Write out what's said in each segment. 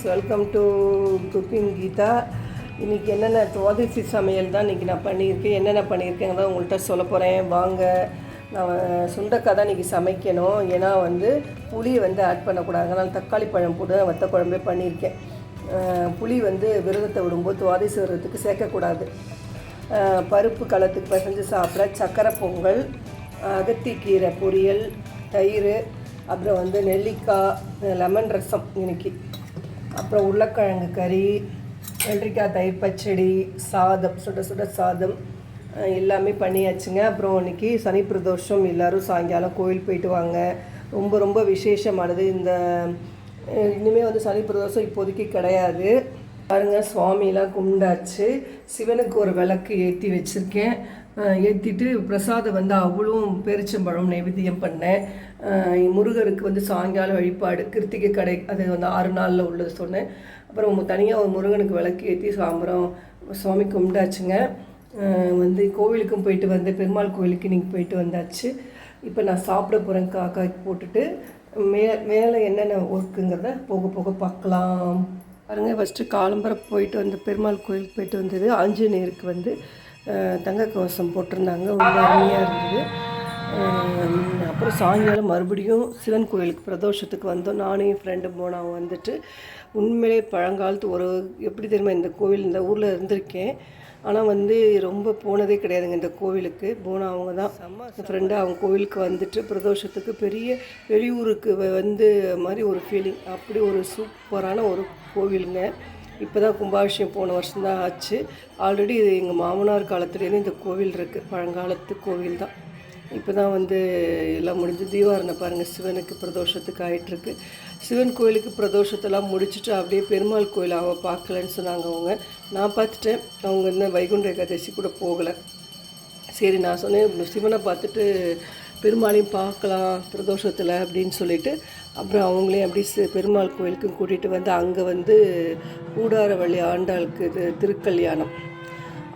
Welcome to cooking Geetha. இன்றைக்கி என்னென்ன துவாதசி சமையல் தான் இன்றைக்கி நான் பண்ணியிருக்கேன். என்னென்ன பண்ணியிருக்கேங்கிறத உங்கள்கிட்ட சொல்ல போகிறேன். வாங்க. நான் சுண்டக்காய் தான் இன்றைக்கி சமைக்கணும். ஏன்னா புளியை ஆட் பண்ணக்கூடாது. அதனால் தக்காளி பழம் போட்டு வத்த குழம்பே பண்ணியிருக்கேன். புளி விரதத்தை விடும்போது துவாதசி விரதத்துக்கு சேர்க்கக்கூடாது. பருப்பு களத்துக்கு பசஞ்சு சாப்பிட சக்கரை பொங்கல், அகத்திக்கீரை பொரியல், தயிர், அப்புறம் நெல்லிக்காய் லெமன் ரசம் இன்றைக்கி, அப்புறம் உருளைக்கிழங்கு கறி, வெள்ளரிக்காய் தயிர் பச்சடி, சாதம், சுட சுட சாதம் எல்லாமே பண்ணியாச்சுங்க. அப்புறம் இன்றைக்கி சனி பிரதோஷம். எல்லோரும் சாயங்காலம் கோயில் போயிட்டு வாங்க. ரொம்ப ரொம்ப விசேஷமானது. இனிமேல் சனி பிரதோஷம் இப்போதைக்கு கிடையாது. பாருங்கள், சுவாமியெலாம் கும்பிடாச்சு. சிவனுக்கு ஒரு விளக்கு ஏற்றி வச்சுருக்கேன். ஏற்றிட்டு பிரசாதம் அவ்வளவும் பேரிச்சம்பழம் நைவேத்தியம் பண்ணேன். முருகருக்கு சாயங்காலம் வழிபாடு கிருத்திகை கடை, அது 6 நாளில் உள்ளது சொன்னேன். அப்புறம் தனியாக ஒரு முருகனுக்கு விளக்கு ஏற்றி சாம்பரம் சுவாமி கும்பிட்டாச்சுங்க. கோவிலுக்கும் போயிட்டு பெருமாள் கோவிலுக்கு இன்றைக்கி போயிட்டு வந்தாச்சு. இப்போ நான் சாப்பிட போகிறேன். காக்காய்க்கு போட்டுட்டு மேலே என்னென்ன ஒர்க்குங்கிறத போக போக பார்க்கலாம். பாருங்கள், ஃபஸ்ட்டு காலம்பரம் போயிட்டு பெருமாள் கோயிலுக்கு போயிட்டு வந்தது. ஆஞ்சநேயருக்கு தங்க கவசம் போட்டிருந்தாங்க. ரொம்ப அருமையாக இருந்தது. அப்புறம் சாயங்காலம் மறுபடியும் சிவன் கோயிலுக்கு பிரதோஷத்துக்கு வந்தோம். நானும் என் ஃப்ரெண்டும் போனோம். உண்மையிலே பழங்காலத்து எப்படி தெரியுமா, இந்த கோவில் இந்த ஊரில் இருந்திருக்கேன். ஆனால் ரொம்ப போனதே கிடையாதுங்க இந்த கோவிலுக்கு. போனால் அவங்க தான் என் ஃப்ரெண்டு அவங்க கோவிலுக்கு பிரதோஷத்துக்கு வெளியூருக்கு மாதிரி ஒரு ஃபீலிங். அப்படி ஒரு சூப்பரான ஒரு கோவிலுங்க. இப்போ தான் கும்பாபிஷேகம் போன வருஷம்தான் ஆச்சு. ஆல்ரெடி இது எங்கள் மாமனார் காலத்துலேருந்து இந்த கோவில் இருக்குது. பழங்காலத்து கோவில் தான். இப்போ தான் எல்லாம் முடிஞ்சு தீபாவளி பாருங்கள், சிவனுக்கு பிரதோஷத்துக்கு ஆகிட்டுருக்கு. சிவன் கோயிலுக்கு பிரதோஷத்தெல்லாம் முடிச்சுட்டு அப்படியே பெருமாள் கோயில் அவங்க பார்க்கலன்னு சொன்னாங்க. நான் பார்த்துட்டேன். அவங்க இன்னும் வைகுண்ட ஏகாதசி கூட போகலை. சரி, நான் சொன்னேன் சிவனை பார்த்துட்டு பெருமாளையும் பார்க்கலாம் பிரதோஷத்தில் அப்படின்னு சொல்லிவிட்டு, அப்புறம் அவங்களையும் அப்படி பெருமாள் கோயிலுக்கும் கூட்டிகிட்டு அங்கே கூடாரவள்ளி ஆண்டாளுக்கு திருக்கல்யாணம்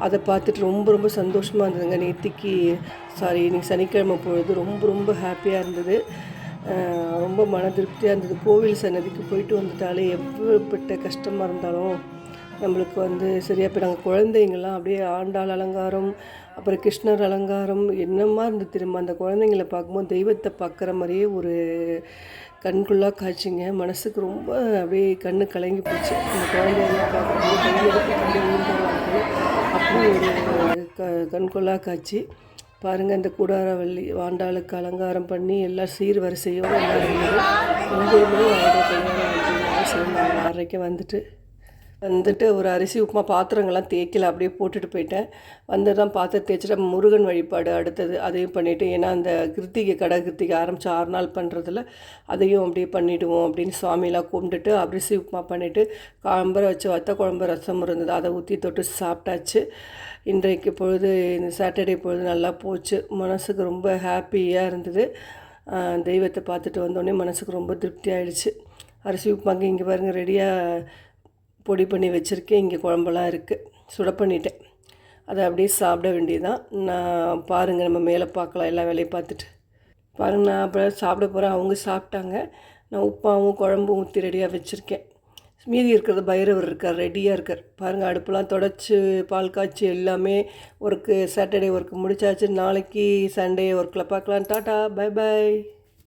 அதை பார்த்துட்டு ரொம்ப ரொம்ப சந்தோஷமாக இருந்ததுங்க. இன்னைக்கு சனிக்கிழமை பொழுது ரொம்ப ரொம்ப ஹாப்பியாக இருந்தது. ரொம்ப மன திருப்தியாக இருந்தது. கோவில் சன்னதிக்கு போயிட்டு வந்துட்டாலே எவ்வளோப்பட்ட கஷ்டமாக இருந்தாலும் நம்மளுக்கு சரியாக போய் நாங்கள் குழந்தைங்கள்லாம் அப்படியே ஆண்டாள் அலங்காரம், அப்புறம் கிருஷ்ணர் அலங்காரம் என்னமா இருந்தது திரும்ப. அந்த குழந்தைங்கள பார்க்கும்போது தெய்வத்தை பார்க்குற மாதிரியே ஒரு கண்குள்ளாக காய்ச்சிங்க. மனசுக்கு ரொம்ப அப்படியே கண்ணு கலங்கி போச்சு. அந்த குழந்தைங்களாம் பார்க்கும்போது அப்படி ஒரு கண்கொள்ளா காட்சி. பாருங்கள், இந்த கூடாரவள்ளி ஆண்டாளுக்கு அலங்காரம் பண்ணி எல்லாம் சீர்வரிசையோடு எல்லாம் இருந்தது. 9 மணி 6:30 வந்துட்டு ஒரு அரிசி உப்புமா பாத்திரங்கள்லாம் தேய்க்கல, அப்படியே போட்டுட்டு போயிட்டேன். தான் பாத்திரம் தேய்ச்சிட்டு முருகன் வழிபாடு அடுத்தது அதையும் பண்ணிவிட்டு, ஏன்னா அந்த கிருத்திகை ஆரம்பித்து 6 நாள் பண்ணுறதில்ல, அதையும் அப்படியே பண்ணிவிடுவோம் அப்படின்னு சுவாமியெலாம் கும்பிட்டுட்டு அரிசி உப்புமா பண்ணிவிட்டு காம்பரை வச்சு வத்த குழம்பு ரசம் இருந்தது, அதை ஊற்றி தொட்டு சாப்பிட்டாச்சு. இன்றைக்கு பொழுது இந்த சாட்டர்டே பொழுது நல்லா போச்சு. மனசுக்கு ரொம்ப ஹாப்பியாக இருந்தது. தெய்வத்தை பார்த்துட்டு வந்தோடனே மனசுக்கு ரொம்ப திருப்தி ஆகிடுச்சு. அரிசி உப்புமாக்கு இங்கே பாருங்கள் ரெடியாக பொடி பண்ணி வச்சுருக்கேன். இங்கே குழம்பெல்லாம் இருக்குது, சுட பண்ணிட்டேன். அதை அப்படியே சாப்பிட வேண்டியதுதான். நான் பாருங்கள், நம்ம மேலே பார்க்கலாம் எல்லா வேலையும் பார்த்துட்டு. பாருங்கள், நான் அப்புறம் சாப்பிட போகிறேன். அவங்க சாப்பிட்டாங்க. நான் உப்பாவும் குழம்பும் ஊற்றி ரெடியாக வச்சுருக்கேன். மீதி இருக்கிறது பைரவர் இருக்கார், ரெடியாக இருக்கார். பாருங்கள், அடுப்பெல்லாம் தொடச்சி பால் காய்ச்சி எல்லாமே ஒர்க்கு சாட்டர்டே ஒர்க்கு முடிச்சாச்சு. நாளைக்கு சண்டே ஒர்க்கில் பார்க்கலாம். Tata, bye bye.